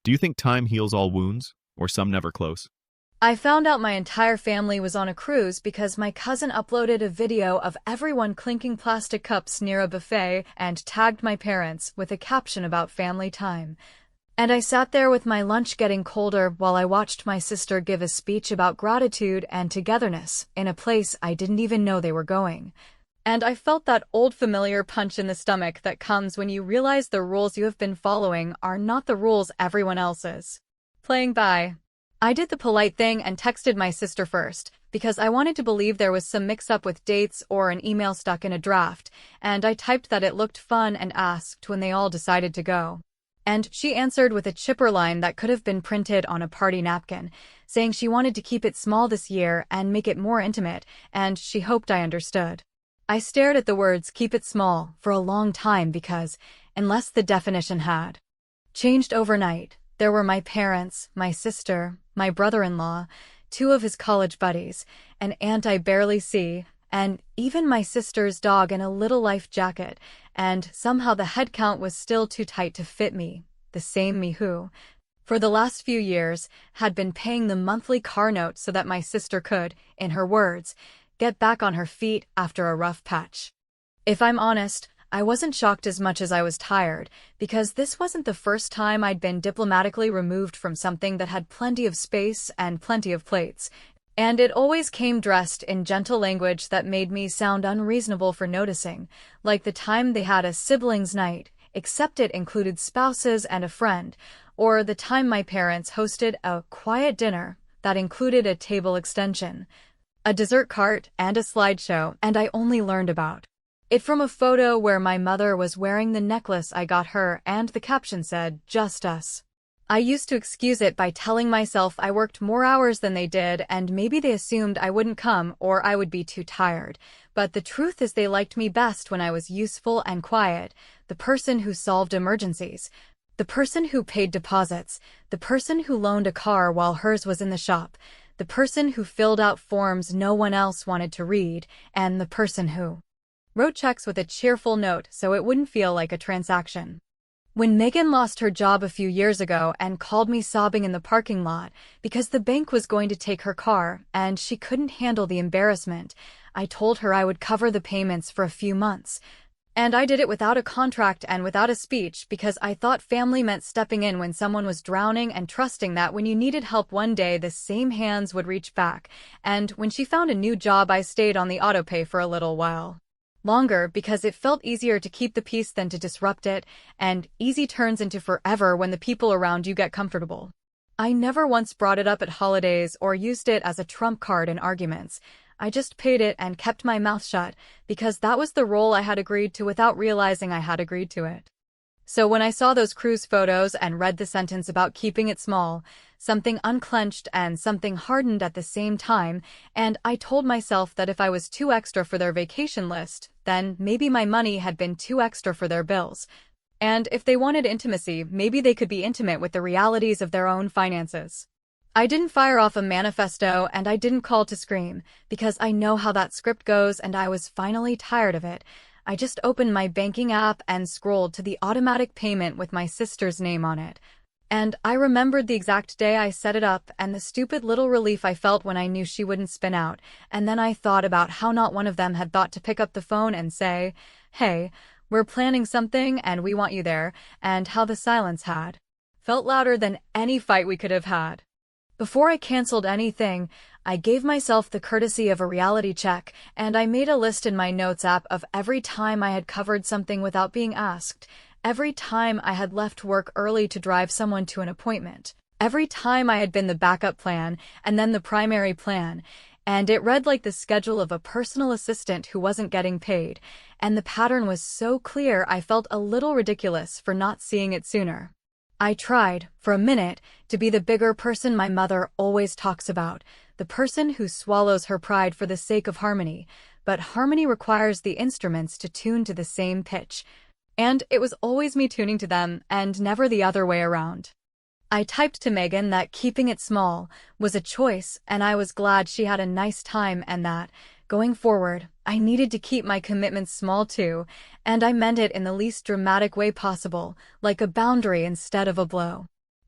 Do you think time heals all wounds, or some never close? I found out my entire family was on a cruise because my cousin uploaded a video of everyone clinking plastic cups near a buffet and tagged my parents with a caption about family time. And I sat there with my lunch getting colder while I watched my sister give a speech about gratitude and togetherness in a place I didn't even know they were going. And I felt that old familiar punch in the stomach that comes when you realize the rules you have been following are not the rules everyone else is playing by. I did the polite thing and texted my sister first, because I wanted to believe there was some mix-up with dates or an email stuck in a draft, and I typed that it looked fun and asked when they all decided to go. And she answered with a chipper line that could have been printed on a party napkin, saying she wanted to keep it small this year and make it more intimate, and she hoped I understood. I stared at the words "keep it small" for a long time because, unless the definition had changed overnight, there were my parents, my sister, my brother-in-law, two of his college buddies, an aunt I barely see, and even my sister's dog in a little life jacket, and somehow the head count was still too tight to fit me, the same me who, for the last few years, had been paying the monthly car note so that my sister could, in her words, get back on her feet after a rough patch. If I'm honest, I wasn't shocked as much as I was tired, because this wasn't the first time I'd been diplomatically removed from something that had plenty of space and plenty of plates, and it always came dressed in gentle language that made me sound unreasonable for noticing, like the time they had a siblings' night, except it included spouses and a friend, or the time my parents hosted a quiet dinner that included a table extension, a dessert cart, and a slideshow, and I only learned about it from a photo where my mother was wearing the necklace I got her and the caption said, "Just us." I used to excuse it by telling myself I worked more hours than they did and maybe they assumed I wouldn't come or I would be too tired. But the truth is they liked me best when I was useful and quiet, the person who solved emergencies, the person who paid deposits, the person who loaned a car while hers was in the shop, the person who filled out forms no one else wanted to read, and the person who wrote checks with a cheerful note so it wouldn't feel like a transaction. When Megan lost her job a few years ago and called me sobbing in the parking lot because the bank was going to take her car and she couldn't handle the embarrassment, I told her I would cover the payments for a few months. And I did it without a contract and without a speech because I thought family meant stepping in when someone was drowning and trusting that when you needed help one day the same hands would reach back. And when she found a new job I stayed on the autopay for a little while longer because it felt easier to keep the peace than to disrupt it, and easy turns into forever when the people around you get comfortable. I never once brought it up at holidays or used it as a trump card in arguments. I just paid it and kept my mouth shut because that was the role I had agreed to without realizing I had agreed to it. So when I saw those cruise photos and read the sentence about keeping it small, something unclenched and something hardened at the same time, and I told myself that if I was too extra for their vacation list, then maybe my money had been too extra for their bills. And if they wanted intimacy, maybe they could be intimate with the realities of their own finances. I didn't fire off a manifesto and I didn't call to scream, because I know how that script goes and I was finally tired of it. I just opened my banking app and scrolled to the automatic payment with my sister's name on it. And I remembered the exact day I set it up and the stupid little relief I felt when I knew she wouldn't spin out, and then I thought about how not one of them had thought to pick up the phone and say, "Hey, we're planning something and we want you there," and how the silence had felt louder than any fight we could have had. Before I canceled anything, I gave myself the courtesy of a reality check, and I made a list in my notes app of every time I had covered something without being asked, every time I had left work early to drive someone to an appointment, every time I had been the backup plan and then the primary plan, and it read like the schedule of a personal assistant who wasn't getting paid, and the pattern was so clear I felt a little ridiculous for not seeing it sooner. I tried, for a minute, to be the bigger person my mother always talks about, the person who swallows her pride for the sake of harmony, but harmony requires the instruments to tune to the same pitch, and it was always me tuning to them and never the other way around. I typed to Megan that keeping it small was a choice and I was glad she had a nice time and that, going forward, I needed to keep my commitments small too, and I meant it in the least dramatic way possible, like a boundary instead of a blow.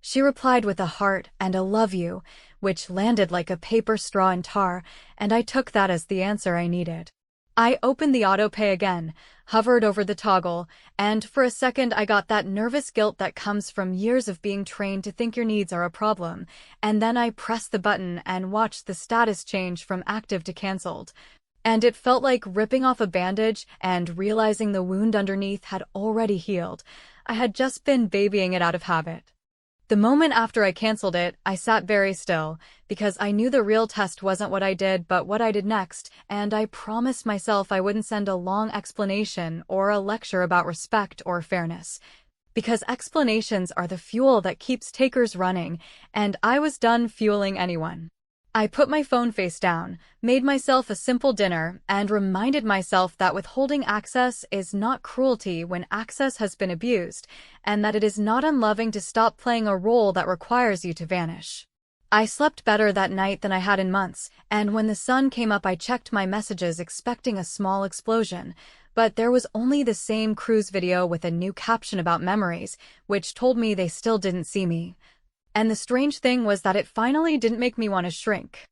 She replied with a heart and a love you, which landed like a paper straw in tar, and I took that as the answer I needed. I opened the autopay again, hovered over the toggle, and for a second I got that nervous guilt that comes from years of being trained to think your needs are a problem, and then I pressed the button and watched the status change from active to cancelled. And it felt like ripping off a bandage and realizing the wound underneath had already healed. I had just been babying it out of habit. The moment after I canceled it, I sat very still, because I knew the real test wasn't what I did but what I did next, and I promised myself I wouldn't send a long explanation or a lecture about respect or fairness. Because explanations are the fuel that keeps takers running, and I was done fueling anyone. I put my phone face down, made myself a simple dinner, and reminded myself that withholding access is not cruelty when access has been abused, and that it is not unloving to stop playing a role that requires you to vanish. I slept better that night than I had in months, and when the sun came up I checked my messages expecting a small explosion, but there was only the same cruise video with a new caption about memories, which told me they still didn't see me. And the strange thing was that it finally didn't make me want to shrink.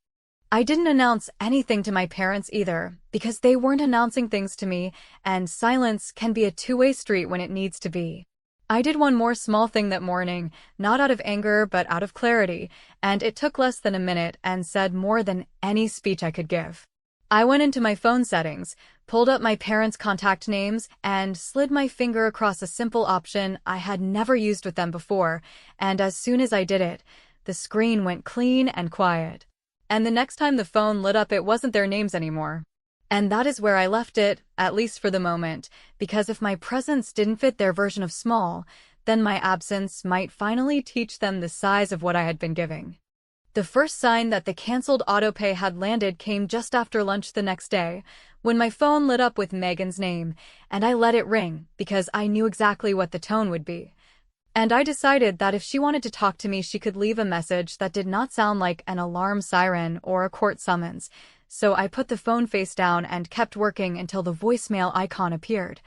I didn't announce anything to my parents either, because they weren't announcing things to me, and silence can be a two-way street when it needs to be. I did one more small thing that morning, not out of anger but out of clarity, and it took less than a minute and said more than any speech I could give. I went into my phone settings, pulled up my parents' contact names, and slid my finger across a simple option I had never used with them before, and as soon as I did it, the screen went clean and quiet. And the next time the phone lit up it wasn't their names anymore. And that is where I left it, at least for the moment, because if my presence didn't fit their version of small, then my absence might finally teach them the size of what I had been giving. The first sign that the cancelled autopay had landed came just after lunch the next day, when my phone lit up with Megan's name, and I let it ring because I knew exactly what the tone would be. And I decided that if she wanted to talk to me she could leave a message that did not sound like an alarm siren or a court summons, so I put the phone face down and kept working until the voicemail icon appeared.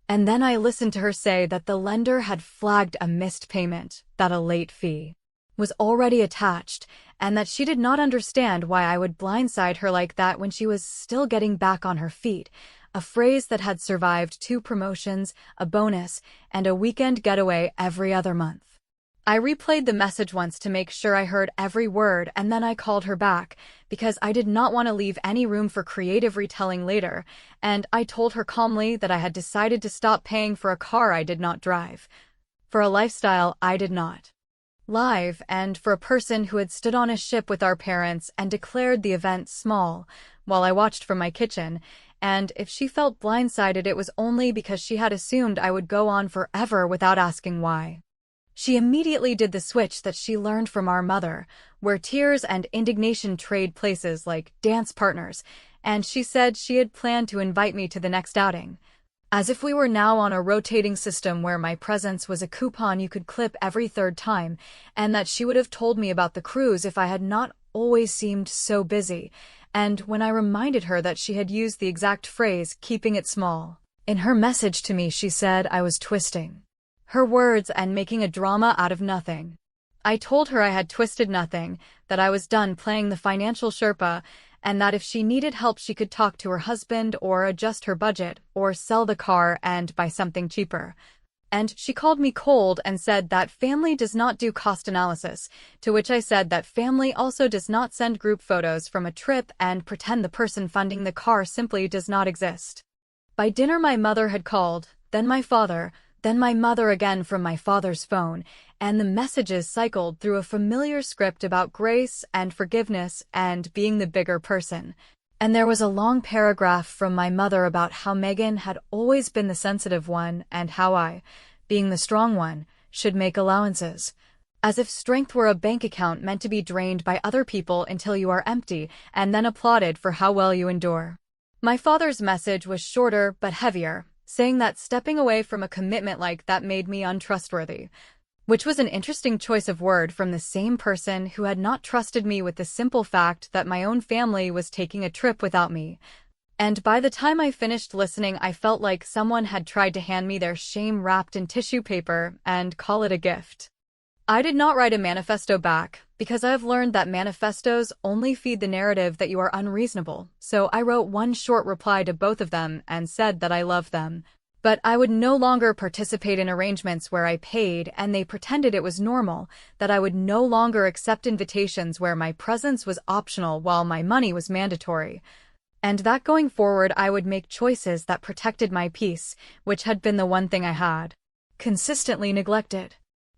And then I listened to her say that the lender had flagged a missed payment, that a late fee was already attached, and that she did not understand why I would blindside her like that when she was still getting back on her feet, a phrase that had survived 2 promotions, a bonus, and a weekend getaway every other month. I replayed the message once to make sure I heard every word, and then I called her back, because I did not want to leave any room for creative retelling later, and I told her calmly that I had decided to stop paying for a car I did not drive, for a lifestyle I did not live, and for a person who had stood on a ship with our parents and declared the event small, while I watched from my kitchen, and if she felt blindsided it was only because she had assumed I would go on forever without asking why. She immediately did the switch that she learned from our mother, where tears and indignation trade places like dance partners, and she said she had planned to invite me to the next outing. As if we were now on a rotating system where my presence was a coupon you could clip every 3rd time, and that she would have told me about the cruise if I had not always seemed so busy, and when I reminded her that she had used the exact phrase, keeping it small. In her message to me she said I was twisting her words and making a drama out of nothing. I told her I had twisted nothing, that I was done playing the financial Sherpa, and that if she needed help she could talk to her husband or adjust her budget or sell the car and buy something cheaper. And she called me cold and said that family does not do cost analysis, to which I said that family also does not send group photos from a trip and pretend the person funding the car simply does not exist. By dinner my mother had called, then my father, then my mother again from my father's phone, and the messages cycled through a familiar script about grace and forgiveness and being the bigger person. And there was a long paragraph from my mother about how Megan had always been the sensitive one and how I, being the strong one, should make allowances. As if strength were a bank account meant to be drained by other people until you are empty and then applauded for how well you endure. My father's message was shorter but heavier, saying that stepping away from a commitment like that made me untrustworthy, which was an interesting choice of word from the same person who had not trusted me with the simple fact that my own family was taking a trip without me. And by the time I finished listening I felt like someone had tried to hand me their shame wrapped in tissue paper and call it a gift. I did not write a manifesto back, because I have learned that manifestos only feed the narrative that you are unreasonable, so I wrote one short reply to both of them and said that I loved them. But I would no longer participate in arrangements where I paid and they pretended it was normal, that I would no longer accept invitations where my presence was optional while my money was mandatory, and that going forward I would make choices that protected my peace, which had been the one thing I had consistently neglected.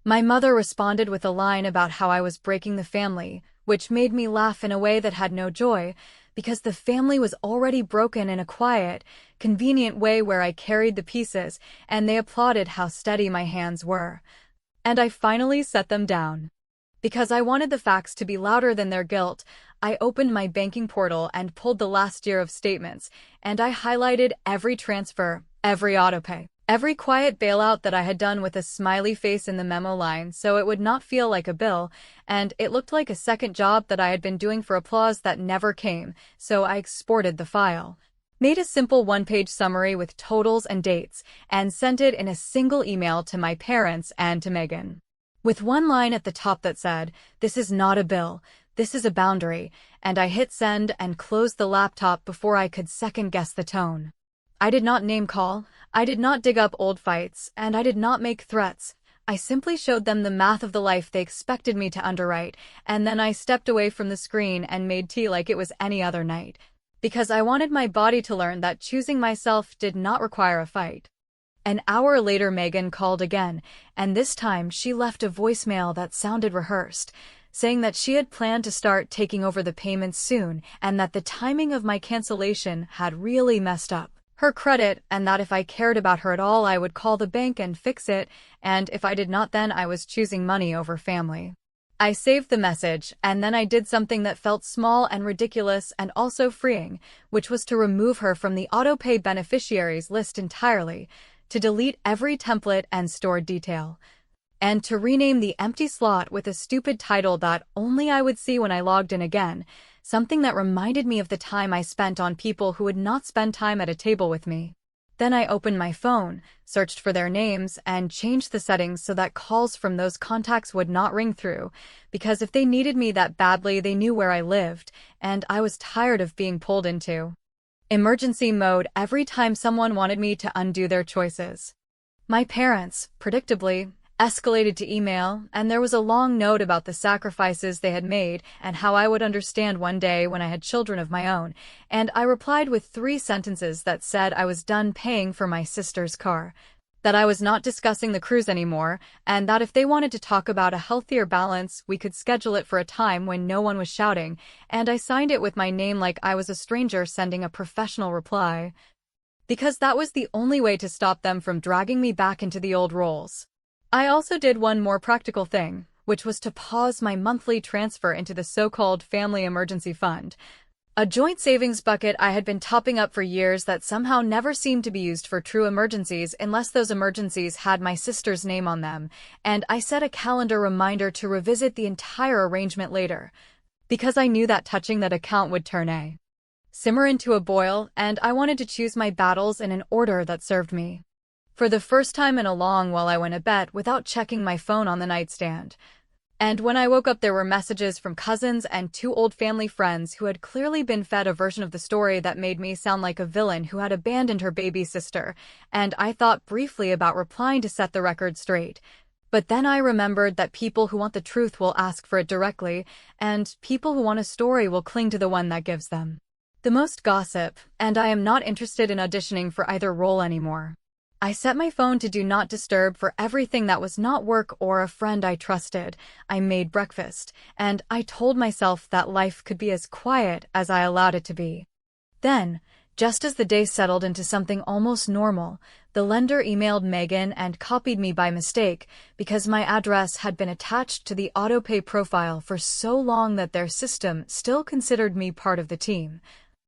My mother responded with a line about how I was breaking the family, which made me laugh in a way that had no joy, because the family was already broken in a quiet, convenient way where I carried the pieces, and they applauded how steady my hands were. And I finally set them down. Because I wanted the facts to be louder than their guilt, I opened my banking portal and pulled the last year of statements, and I highlighted every transfer, every autopay, every quiet bailout that I had done with a smiley face in the memo line so it would not feel like a bill, and it looked like a second job that I had been doing for applause that never came, so I exported the file, made a simple one-page summary with totals and dates, and sent it in a single email to my parents and to Megan, with one line at the top that said, "This is not a bill, this is a boundary," and I hit send and closed the laptop before I could second-guess the tone. I did not name-call, I did not dig up old fights, and I did not make threats. I simply showed them the math of the life they expected me to underwrite, and then I stepped away from the screen and made tea like it was any other night, because I wanted my body to learn that choosing myself did not require a fight. An hour later, Megan called again, and this time she left a voicemail that sounded rehearsed, saying that she had planned to start taking over the payments soon and that the timing of my cancellation had really messed up her credit, and that if I cared about her at all I would call the bank and fix it, and if I did not then I was choosing money over family. I saved the message, and then I did something that felt small and ridiculous and also freeing, which was to remove her from the autopay beneficiaries list entirely, to delete every template and stored detail, and to rename the empty slot with a stupid title that only I would see when I logged in again, something that reminded me of the time I spent on people who would not spend time at a table with me. Then I opened my phone, searched for their names, and changed the settings so that calls from those contacts would not ring through, because if they needed me that badly they knew where I lived, and I was tired of being pulled into emergency mode every time someone wanted me to undo their choices. My parents, predictably, escalated to email, and there was a long note about the sacrifices they had made and how I would understand one day when I had children of my own, and I replied with 3 sentences that said I was done paying for my sister's car, that I was not discussing the cruise anymore, and that if they wanted to talk about a healthier balance we could schedule it for a time when no one was shouting, and I signed it with my name like I was a stranger sending a professional reply, because that was the only way to stop them from dragging me back into the old roles. I also did one more practical thing, which was to pause my monthly transfer into the so-called Family Emergency Fund, a joint savings bucket I had been topping up for years that somehow never seemed to be used for true emergencies unless those emergencies had my sister's name on them, and I set a calendar reminder to revisit the entire arrangement later, because I knew that touching that account would turn a simmer into a boil, and I wanted to choose my battles in an order that served me. For the first time in a long while I went to bed without checking my phone on the nightstand. And when I woke up there were messages from cousins and 2 old family friends who had clearly been fed a version of the story that made me sound like a villain who had abandoned her baby sister, and I thought briefly about replying to set the record straight. But then I remembered that people who want the truth will ask for it directly, and people who want a story will cling to the one that gives them the most gossip, and I am not interested in auditioning for either role anymore. I set my phone to do not disturb for everything that was not work or a friend I trusted. I made breakfast, and I told myself that life could be as quiet as I allowed it to be. Then, just as the day settled into something almost normal, the lender emailed Megan and copied me by mistake because my address had been attached to the autopay profile for so long that their system still considered me part of the team.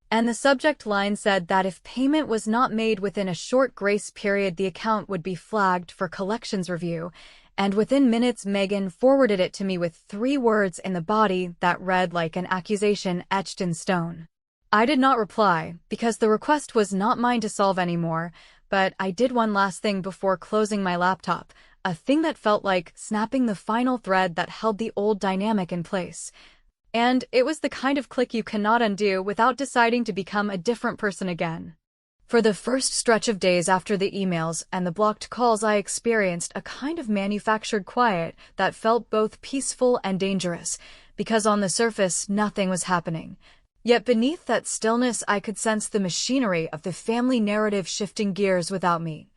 And the subject line said that if payment was not made within a short grace period the account would be flagged for collections review, and within minutes Megan forwarded it to me with 3 words in the body that read like an accusation etched in stone. I did not reply, because the request was not mine to solve anymore, but I did one last thing before closing my laptop. a thing that felt like snapping the final thread that held the old dynamic in place. And it was the kind of click you cannot undo without deciding to become a different person again. For the first stretch of days after the emails and the blocked calls, I experienced a kind of manufactured quiet that felt both peaceful and dangerous, because on the surface, nothing was happening. Yet beneath that stillness, I could sense the machinery of the family narrative shifting gears without me.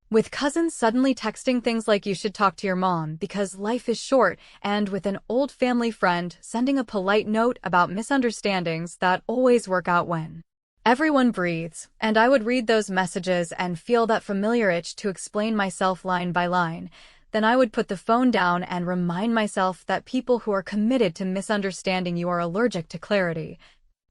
With cousins suddenly texting things like "you should talk to your mom because life is short," and with an old family friend sending a polite note about misunderstandings that always work out when everyone breathes, and I would read those messages and feel that familiar itch to explain myself line by line. Then I would put the phone down and remind myself that people who are committed to misunderstanding you are allergic to clarity,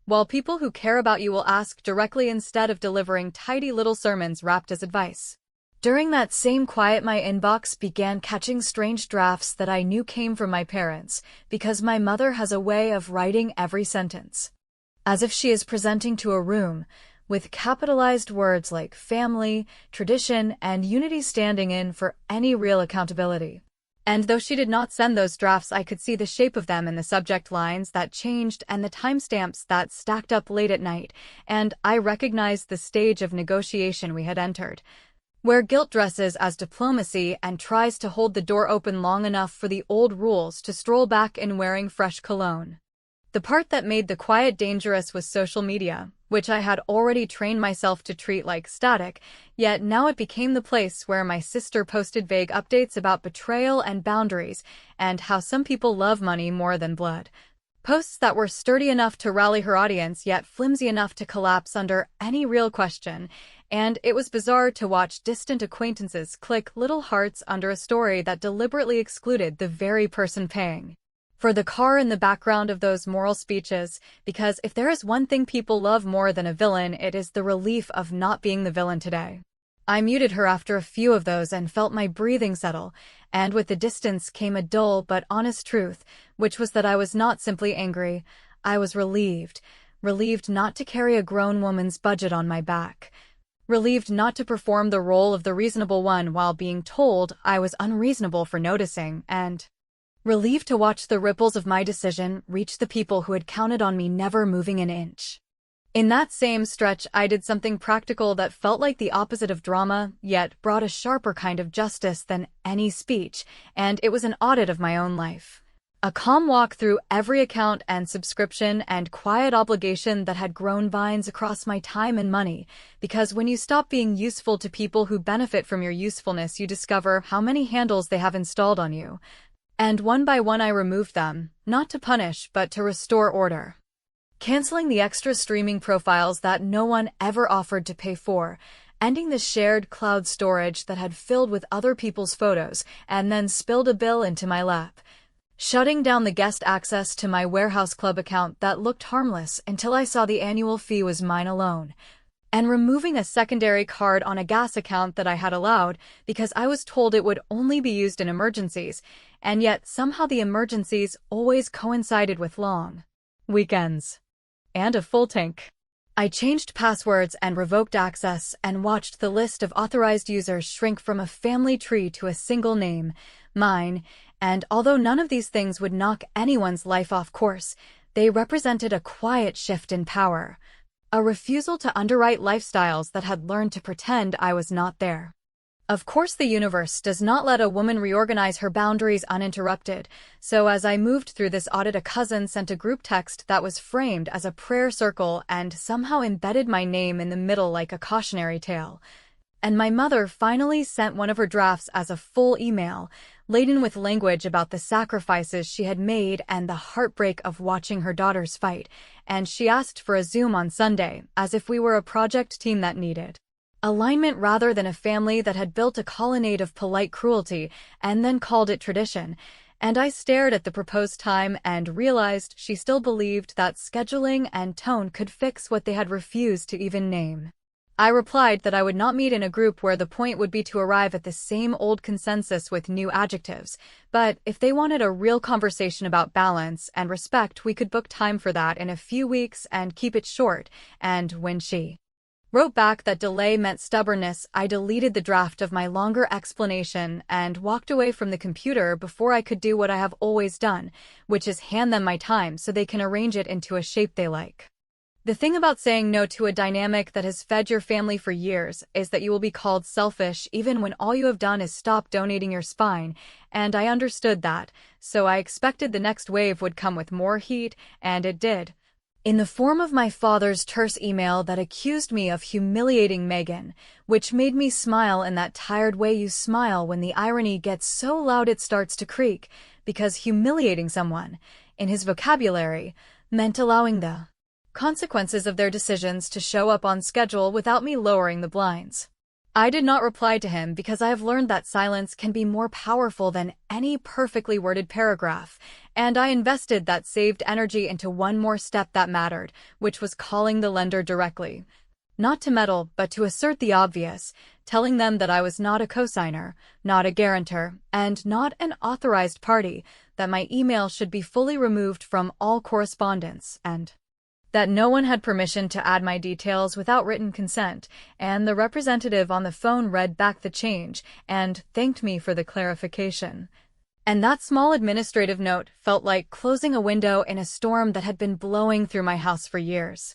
while people who care about you will ask directly instead of delivering tidy little sermons wrapped as advice. During that same quiet, my inbox began catching strange drafts that I knew came from my parents, because my mother has a way of writing every sentence as if she is presenting to a room, with capitalized words like family, tradition, and unity standing in for any real accountability. And though she did not send those drafts, I could see the shape of them in the subject lines that changed and the timestamps that stacked up late at night, and I recognized the stage of negotiation we had entered, where guilt dresses as diplomacy and tries to hold the door open long enough for the old rules to stroll back in wearing fresh cologne. The part that made the quiet dangerous was social media, which I had already trained myself to treat like static, yet now it became the place where my sister posted vague updates about betrayal and boundaries, and how some people love money more than blood. Posts that were sturdy enough to rally her audience, yet flimsy enough to collapse under any real question, and it was bizarre to watch distant acquaintances click little hearts under a story that deliberately excluded the very person paying for the car in the background of those moral speeches, because if there is one thing people love more than a villain, it is the relief of not being the villain today. I muted her after a few of those and felt my breathing settle, and with the distance came a dull but honest truth, which was that I was not simply angry. I was relieved not to carry a grown woman's budget on my back, relieved not to perform the role of the reasonable one while being told I was unreasonable for noticing, and relieved to watch the ripples of my decision reach the people who had counted on me never moving an inch. In that same stretch, I did something practical that felt like the opposite of drama, yet brought a sharper kind of justice than any speech, and it was an audit of my own life. A calm walk through every account and subscription and quiet obligation that had grown vines across my time and money, because when you stop being useful to people who benefit from your usefulness, you discover how many handles they have installed on you. And one by one I removed them, not to punish but to restore order. Canceling the extra streaming profiles that no one ever offered to pay for, ending the shared cloud storage that had filled with other people's photos and then spilled a bill into my lap, shutting down the guest access to my Warehouse Club account that looked harmless until I saw the annual fee was mine alone, and removing a secondary card on a gas account that I had allowed because I was told it would only be used in emergencies, and yet somehow the emergencies always coincided with long weekends and a full tank. I changed passwords and revoked access and watched the list of authorized users shrink from a family tree to a single name, mine, and although none of these things would knock anyone's life off course, they represented a quiet shift in power. A refusal to underwrite lifestyles that had learned to pretend I was not there. Of course, the universe does not let a woman reorganize her boundaries uninterrupted, so as I moved through this audit, a cousin sent a group text that was framed as a prayer circle and somehow embedded my name in the middle like a cautionary tale. And my mother finally sent one of her drafts as a full email, laden with language about the sacrifices she had made and the heartbreak of watching her daughters fight, and she asked for a Zoom on Sunday, as if we were a project team that needed alignment rather than a family that had built a colonnade of polite cruelty and then called it tradition. And I stared at the proposed time and realized she still believed that scheduling and tone could fix what they had refused to even name. I replied that I would not meet in a group where the point would be to arrive at the same old consensus with new adjectives, but if they wanted a real conversation about balance and respect, we could book time for that in a few weeks and keep it short. And when she wrote back that delay meant stubbornness. I deleted the draft of my longer explanation and walked away from the computer before I could do what I have always done, which is hand them my time so they can arrange it into a shape they like. The thing about saying no to a dynamic that has fed your family for years is that you will be called selfish even when all you have done is stop donating your spine, and I understood that, so I expected the next wave would come with more heat, and it did. In the form of my father's terse email that accused me of humiliating Megan, which made me smile in that tired way you smile when the irony gets so loud it starts to creak, because humiliating someone, in his vocabulary, meant allowing the consequences of their decisions to show up on schedule without me lowering the blinds. I did not reply to him because I have learned that silence can be more powerful than any perfectly worded paragraph, and I invested that saved energy into one more step that mattered, which was calling the lender directly. Not to meddle, but to assert the obvious, telling them that I was not a cosigner, not a guarantor, and not an authorized party, that my email should be fully removed from all correspondence, and that no one had permission to add my details without written consent, and the representative on the phone read back the change and thanked me for the clarification. And that small administrative note felt like closing a window in a storm that had been blowing through my house for years.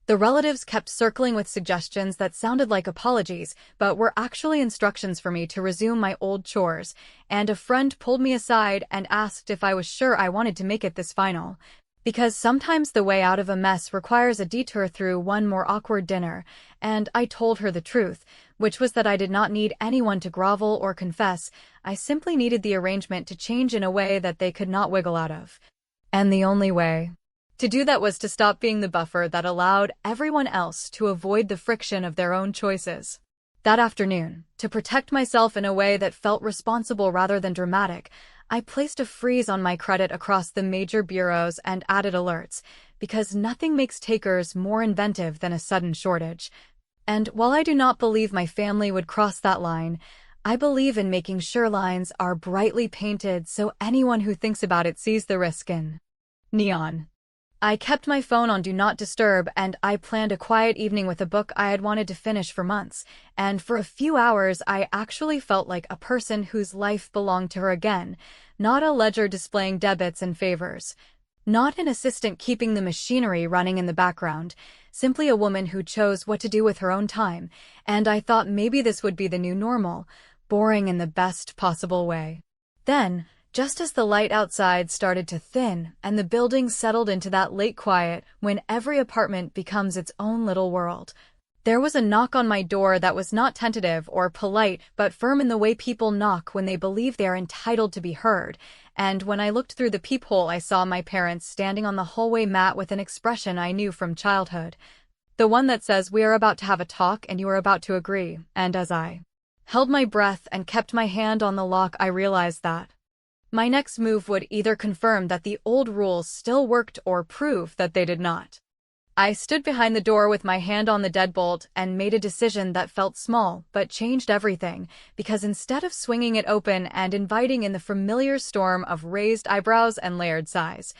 The relatives kept circling with suggestions that sounded like apologies, but were actually instructions for me to resume my old chores, and a friend pulled me aside and asked if I was sure I wanted to make it this final. Because sometimes the way out of a mess requires a detour through one more awkward dinner, and I told her the truth, which was that I did not need anyone to grovel or confess. I simply needed the arrangement to change in a way that they could not wiggle out of. And the only way to do that was to stop being the buffer that allowed everyone else to avoid the friction of their own choices. That afternoon, to protect myself in a way that felt responsible rather than dramatic, I placed a freeze on my credit across the major bureaus and added alerts, because nothing makes takers more inventive than a sudden shortage. And while I do not believe my family would cross that line, I believe in making sure lines are brightly painted so anyone who thinks about it sees the risk in neon. I kept my phone on Do Not Disturb, and I planned a quiet evening with a book I had wanted to finish for months, and for a few hours I actually felt like a person whose life belonged to her again, not a ledger displaying debits and favors, not an assistant keeping the machinery running in the background, simply a woman who chose what to do with her own time, and I thought maybe this would be the new normal, boring in the best possible way. Then, just as the light outside started to thin and the building settled into that late quiet when every apartment becomes its own little world, there was a knock on my door that was not tentative or polite but firm in the way people knock when they believe they are entitled to be heard, and when I looked through the peephole I saw my parents standing on the hallway mat with an expression I knew from childhood. The one that says, "We are about to have a talk and you are about to agree," and as I held my breath and kept my hand on the lock I realized that my next move would either confirm that the old rules still worked or prove that they did not. I stood behind the door with my hand on the deadbolt and made a decision that felt small but changed everything, because instead of swinging it open and inviting in the familiar storm of raised eyebrows and layered sighs,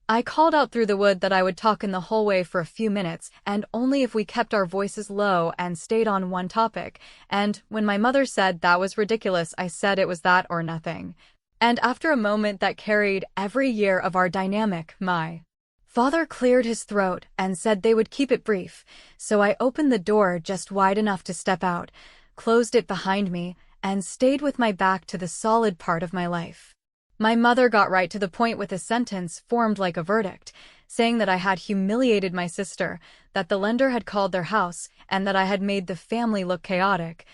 I called out through the wood that I would talk in the hallway for a few minutes, and only if we kept our voices low and stayed on one topic, and when my mother said that was ridiculous, I said it was that or nothing. And after a moment that carried every year of our dynamic, my father cleared his throat and said they would keep it brief, so I opened the door just wide enough to step out, closed it behind me, and stayed with my back to the solid part of my life. My mother got right to the point with a sentence formed like a verdict, saying that I had humiliated my sister, that the lender had called their house, and that I had made the family look chaotic.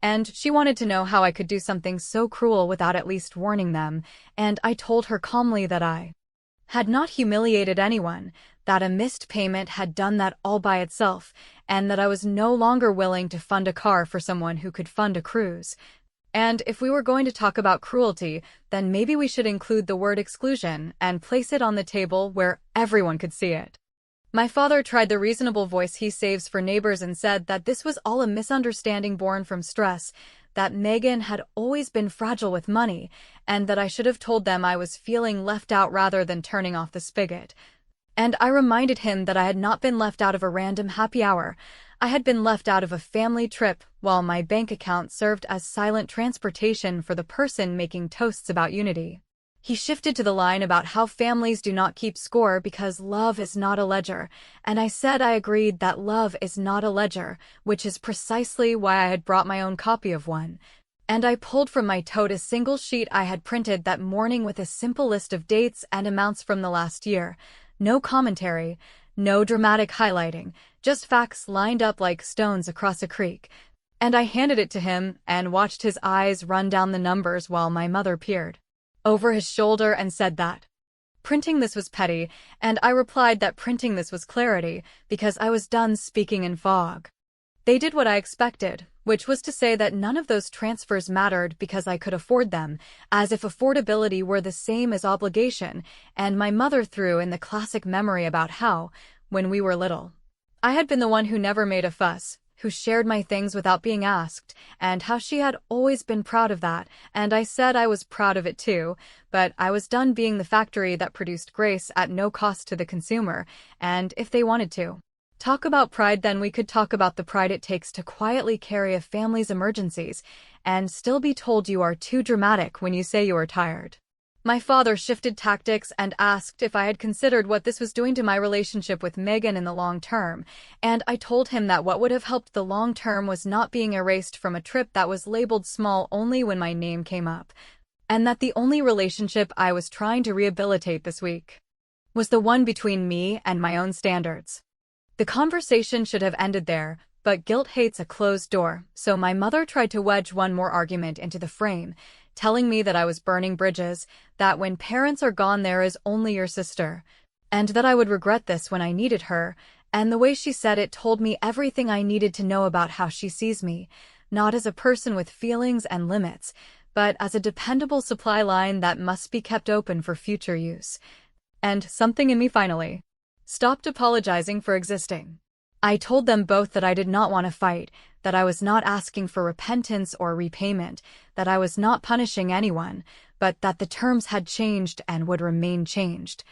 And she wanted to know how I could do something so cruel without at least warning them, and I told her calmly that I had not humiliated anyone, that a missed payment had done that all by itself, and that I was no longer willing to fund a car for someone who could fund a cruise. And if we were going to talk about cruelty, then maybe we should include the word exclusion and place it on the table where everyone could see it. My father tried the reasonable voice he saves for neighbors and said that this was all a misunderstanding born from stress, that Megan had always been fragile with money, and that I should have told them I was feeling left out rather than turning off the spigot. And I reminded him that I had not been left out of a random happy hour. I had been left out of a family trip while my bank account served as silent transportation for the person making toasts about unity. He shifted to the line about how families do not keep score because love is not a ledger, and I said I agreed that love is not a ledger, which is precisely why I had brought my own copy of one. And I pulled from my tote a single sheet I had printed that morning with a simple list of dates and amounts from the last year. No commentary, no dramatic highlighting, just facts lined up like stones across a creek. And I handed it to him and watched his eyes run down the numbers while my mother peered over his shoulder and said that printing this was petty, and I replied that printing this was clarity, because I was done speaking in fog. They did what I expected, which was to say that none of those transfers mattered because I could afford them, as if affordability were the same as obligation, and my mother threw in the classic memory about how, when we were little, I had been the one who never made a fuss, who shared my things without being asked, and how she had always been proud of that, and I said I was proud of it too, but I was done being the factory that produced grace at no cost to the consumer, and if they wanted to talk about pride, then we could talk about the pride it takes to quietly carry a family's emergencies, and still be told you are too dramatic when you say you are tired. My father shifted tactics and asked if I had considered what this was doing to my relationship with Megan in the long term, and I told him that what would have helped the long term was not being erased from a trip that was labeled small only when my name came up, and that the only relationship I was trying to rehabilitate this week was the one between me and my own standards. The conversation should have ended there, but guilt hates a closed door, so my mother tried to wedge one more argument into the frame, telling me that I was burning bridges, that when parents are gone there is only your sister, and that I would regret this when I needed her, and the way she said it told me everything I needed to know about how she sees me, not as a person with feelings and limits, but as a dependable supply line that must be kept open for future use. And something in me finally stopped apologizing for existing. I told them both that I did not want to fight, that I was not asking for repentance or repayment, that I was not punishing anyone, but that the terms had changed and would remain changed.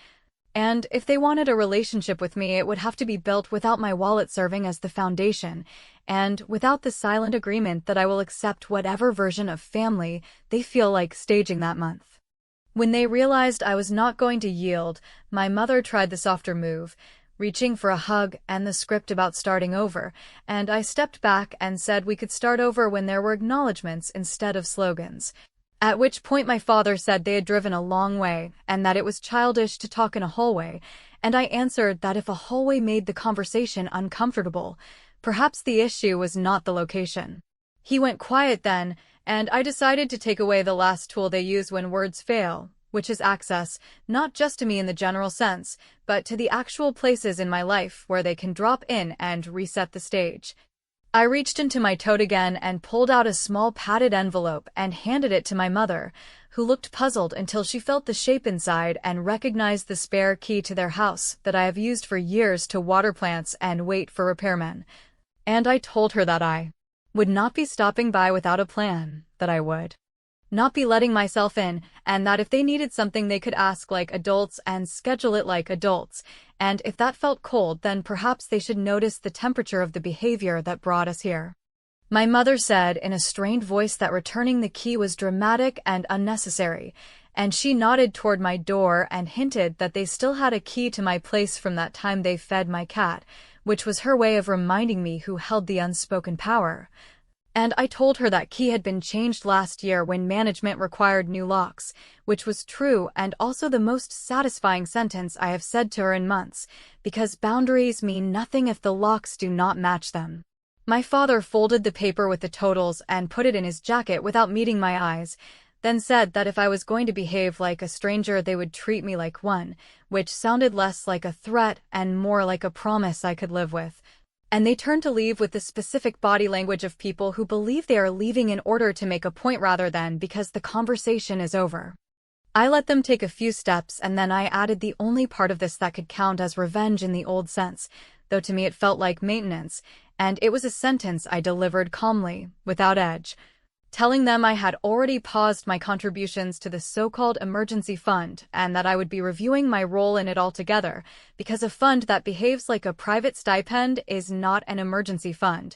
And if they wanted a relationship with me, it would have to be built without my wallet serving as the foundation, and without the silent agreement that I will accept whatever version of family they feel like staging that month. When they realized I was not going to yield, my mother tried the softer move, reaching for a hug and the script about starting over, and I stepped back and said we could start over when there were acknowledgments instead of slogans. At which point my father said they had driven a long way and that it was childish to talk in a hallway, and I answered that if a hallway made the conversation uncomfortable, perhaps the issue was not the location. He went quiet then, and I decided to take away the last tool they use when words fail, which is access, not just to me in the general sense, but to the actual places in my life where they can drop in and reset the stage. I reached into my tote again and pulled out a small padded envelope and handed it to my mother, who looked puzzled until she felt the shape inside and recognized the spare key to their house that I have used for years to water plants and wait for repairmen. And I told her that I would not be stopping by without a plan, that I would not be letting myself in, and that if they needed something they could ask like adults and schedule it like adults, and if that felt cold then perhaps they should notice the temperature of the behavior that brought us here. My mother said in a strained voice that returning the key was dramatic and unnecessary, and she nodded toward my door and hinted that they still had a key to my place from that time they fed my cat, which was her way of reminding me who held the unspoken power. And I told her that key had been changed last year when management required new locks, which was true and also the most satisfying sentence I have said to her in months, because boundaries mean nothing if the locks do not match them. My father folded the paper with the totals and put it in his jacket without meeting my eyes, then said that if I was going to behave like a stranger they would treat me like one, which sounded less like a threat and more like a promise I could live with. And they turned to leave with the specific body language of people who believe they are leaving in order to make a point rather than because the conversation is over. I let them take a few steps and then I added the only part of this that could count as revenge in the old sense, though to me it felt like maintenance, and it was a sentence I delivered calmly, without edge. telling them I had already paused my contributions to the so-called emergency fund and that I would be reviewing my role in it altogether, because a fund that behaves like a private stipend is not an emergency fund.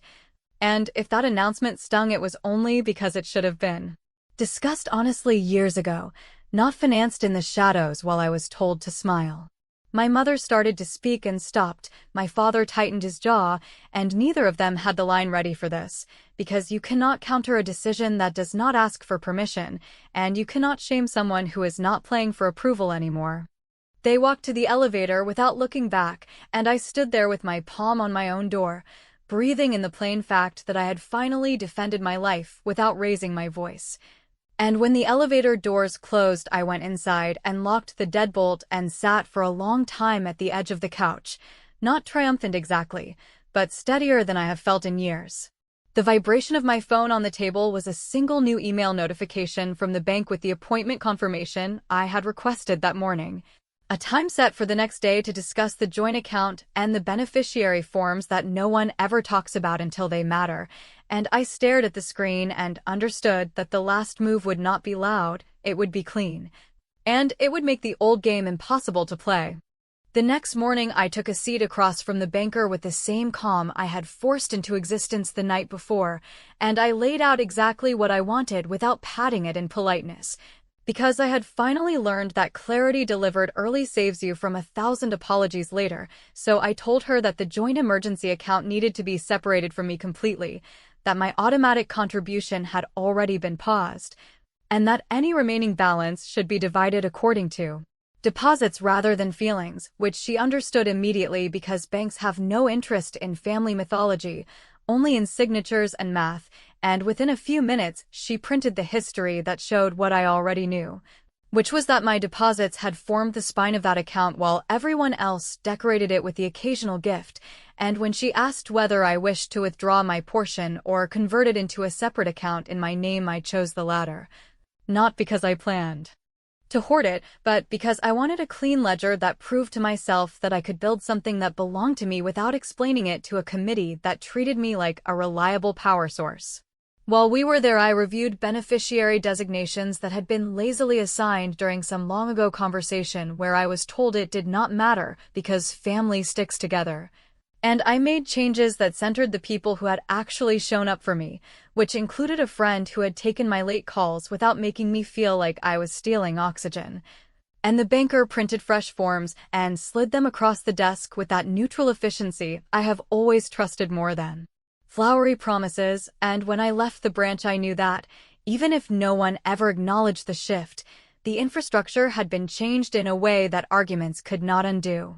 And if that announcement stung, it was only because it should have been discussed honestly years ago, not financed in the shadows while I was told to smile. My mother started to speak and stopped, my father tightened his jaw, and neither of them had the line ready for this, because you cannot counter a decision that does not ask for permission, and you cannot shame someone who is not playing for approval anymore. They walked to the elevator without looking back, and I stood there with my palm on my own door, breathing in the plain fact that I had finally defended my life without raising my voice. And when the elevator doors closed, I went inside and locked the deadbolt and sat for a long time at the edge of the couch, not triumphant exactly, but steadier than I have felt in years. The vibration of my phone on the table was a single new email notification from the bank with the appointment confirmation I had requested that morning. A time set for the next day to discuss the joint account and the beneficiary forms that no one ever talks about until they matter, and I stared at the screen and understood that the last move would not be loud, it would be clean. And it would make the old game impossible to play. The next morning I took a seat across from the banker with the same calm I had forced into existence the night before, and I laid out exactly what I wanted without padding it in politeness. Because I had finally learned that clarity delivered early saves you from 1,000 apologies later, so I told her that the joint emergency account needed to be separated from me completely, that my automatic contribution had already been paused, and that any remaining balance should be divided according to deposits rather than feelings, which she understood immediately because banks have no interest in family mythology, only in signatures and math, and within a few minutes she printed the history that showed what I already knew, which was that my deposits had formed the spine of that account while everyone else decorated it with the occasional gift, and when she asked whether I wished to withdraw my portion or convert it into a separate account in my name, I chose the latter. Not because I planned to hoard it, but because I wanted a clean ledger that proved to myself that I could build something that belonged to me without explaining it to a committee that treated me like a reliable power source. While we were there, I reviewed beneficiary designations that had been lazily assigned during some long-ago conversation where I was told it did not matter because family sticks together. And I made changes that centered the people who had actually shown up for me, which included a friend who had taken my late calls without making me feel like I was stealing oxygen. And the banker printed fresh forms and slid them across the desk with that neutral efficiency I have always trusted more than flowery promises, and when I left the branch I knew that, even if no one ever acknowledged the shift, the infrastructure had been changed in a way that arguments could not undo.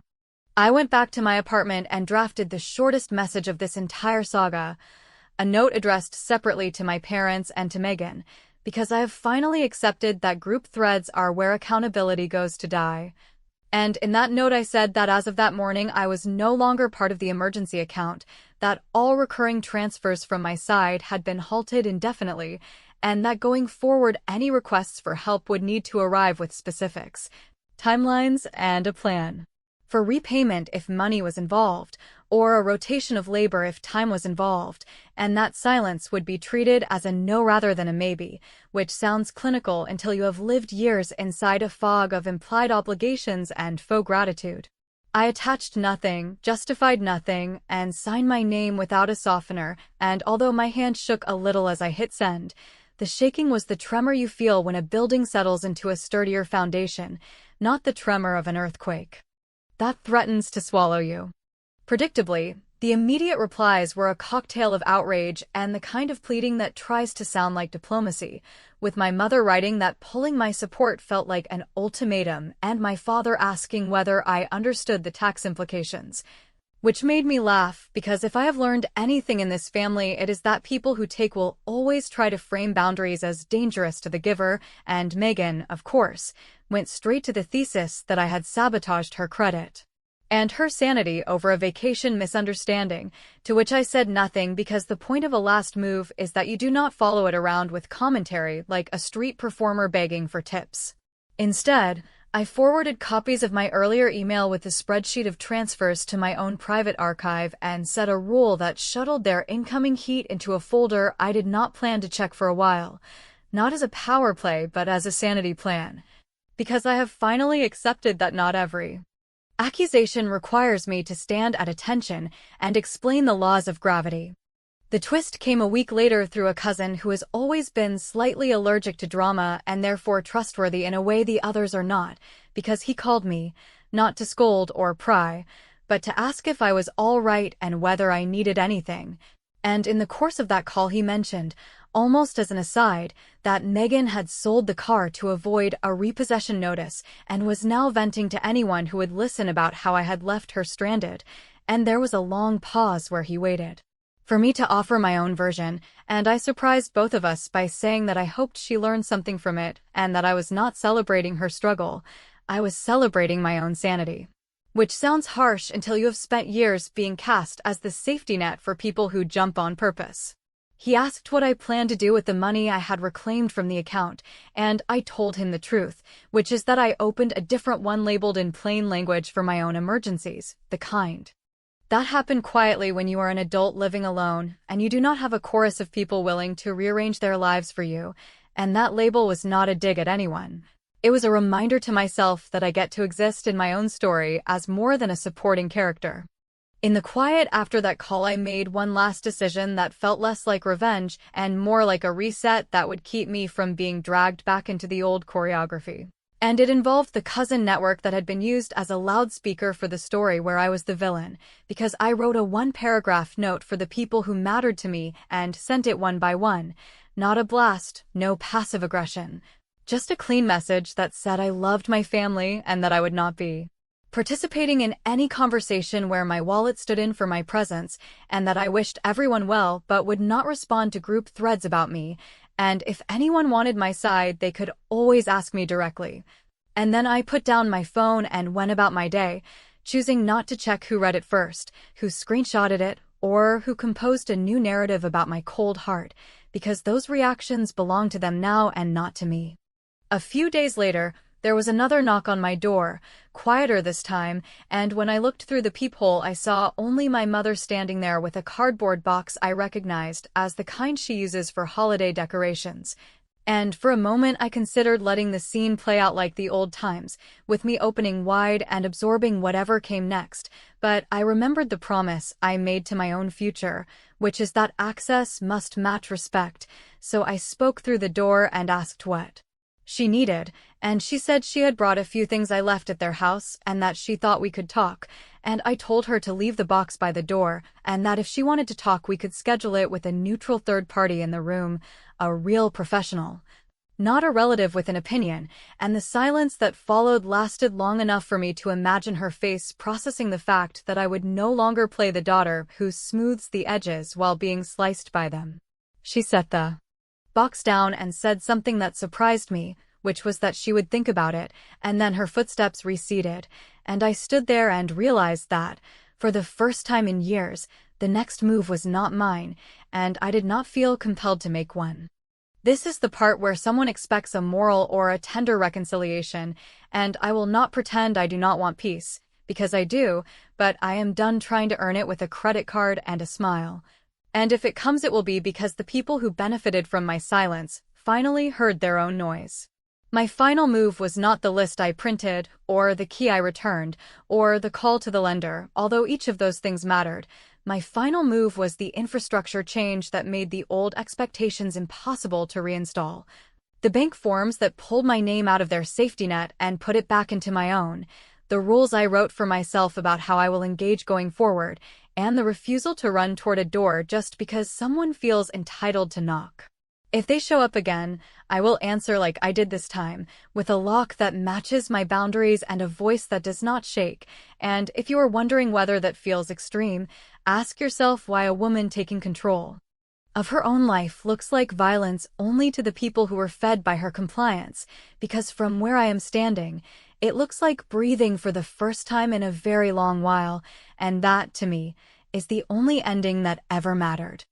I went back to my apartment and drafted the shortest message of this entire saga, a note addressed separately to my parents and to Megan, because I have finally accepted that group threads are where accountability goes to die. And in that note I said that as of that morning I was no longer part of the emergency account, that all recurring transfers from my side had been halted indefinitely, and that going forward any requests for help would need to arrive with specifics, timelines, and a plan for repayment if money was involved, or a rotation of labor if time was involved, and that silence would be treated as a no rather than a maybe, which sounds clinical until you have lived years inside a fog of implied obligations and faux gratitude. I attached nothing, justified nothing, and signed my name without a softener, and although my hand shook a little as I hit send, the shaking was the tremor you feel when a building settles into a sturdier foundation, not the tremor of an earthquake that threatens to swallow you. Predictably, the immediate replies were a cocktail of outrage and the kind of pleading that tries to sound like diplomacy, with my mother writing that pulling my support felt like an ultimatum and my father asking whether I understood the tax implications. Which made me laugh, because if I have learned anything in this family, it is that people who take will always try to frame boundaries as dangerous to the giver, and Megan, of course, went straight to the thesis that I had sabotaged her credit and her sanity over a vacation misunderstanding, to which I said nothing because the point of a last move is that you do not follow it around with commentary like a street performer begging for tips. Instead, I forwarded copies of my earlier email with a spreadsheet of transfers to my own private archive and set a rule that shuttled their incoming heat into a folder I did not plan to check for a while. Not as a power play, but as a sanity plan. Because I have finally accepted that not every accusation requires me to stand at attention and explain the laws of gravity. The twist came a week later through a cousin who has always been slightly allergic to drama and therefore trustworthy in a way the others are not, because he called me, not to scold or pry, but to ask if I was all right and whether I needed anything. And in the course of that call he mentioned, almost as an aside, that Megan had sold the car to avoid a repossession notice and was now venting to anyone who would listen about how I had left her stranded, and there was a long pause where he waited for me to offer my own version, and I surprised both of us by saying that I hoped she learned something from it and that I was not celebrating her struggle. I was celebrating my own sanity. Which sounds harsh until you have spent years being cast as the safety net for people who jump on purpose. He asked what I planned to do with the money I had reclaimed from the account, and I told him the truth, which is that I opened a different one labeled in plain language for my own emergencies, the kind that happen quietly when you are an adult living alone, and you do not have a chorus of people willing to rearrange their lives for you, and that label was not a dig at anyone. It was a reminder to myself that I get to exist in my own story as more than a supporting character. In the quiet after that call, I made one last decision that felt less like revenge and more like a reset that would keep me from being dragged back into the old choreography. And it involved the cousin network that had been used as a loudspeaker for the story where I was the villain, because I wrote a one-paragraph note for the people who mattered to me and sent it one by one. Not a blast, no passive aggression. Just a clean message that said I loved my family and that I would not be participating in any conversation where my wallet stood in for my presence, and that I wished everyone well but would not respond to group threads about me, and if anyone wanted my side, they could always ask me directly. And then I put down my phone and went about my day, choosing not to check who read it first, who screenshotted it, or who composed a new narrative about my cold heart, because those reactions belong to them now and not to me. A few days later, there was another knock on my door, quieter this time, and when I looked through the peephole I saw only my mother standing there with a cardboard box I recognized as the kind she uses for holiday decorations. And for a moment I considered letting the scene play out like the old times, with me opening wide and absorbing whatever came next, but I remembered the promise I made to my own future, which is that access must match respect, so I spoke through the door and asked what she needed, and she said she had brought a few things I left at their house and that she thought we could talk, and I told her to leave the box by the door and that if she wanted to talk we could schedule it with a neutral third party in the room, a real professional, not a relative with an opinion, and the silence that followed lasted long enough for me to imagine her face processing the fact that I would no longer play the daughter who smooths the edges while being sliced by them. She set the box down and said something that surprised me, which was that she would think about it, and then her footsteps receded, and I stood there and realized that, for the first time in years, the next move was not mine, and I did not feel compelled to make one. This is the part where someone expects a moral or a tender reconciliation, and I will not pretend I do not want peace, because I do, but I am done trying to earn it with a credit card and a smile. And if it comes, it will be because the people who benefited from my silence finally heard their own noise. My final move was not the list I printed, or the key I returned, or the call to the lender, although each of those things mattered. My final move was the infrastructure change that made the old expectations impossible to reinstall. The bank forms that pulled my name out of their safety net and put it back into my own. The rules I wrote for myself about how I will engage going forward, and the refusal to run toward a door just because someone feels entitled to knock. If they show up again, I will answer like I did this time, with a lock that matches my boundaries and a voice that does not shake. And if you are wondering whether that feels extreme, ask yourself why a woman taking control of her own life looks like violence only to the people who were fed by her compliance, because from where I am standing, it looks like breathing for the first time in a very long while, and that, to me, is the only ending that ever mattered.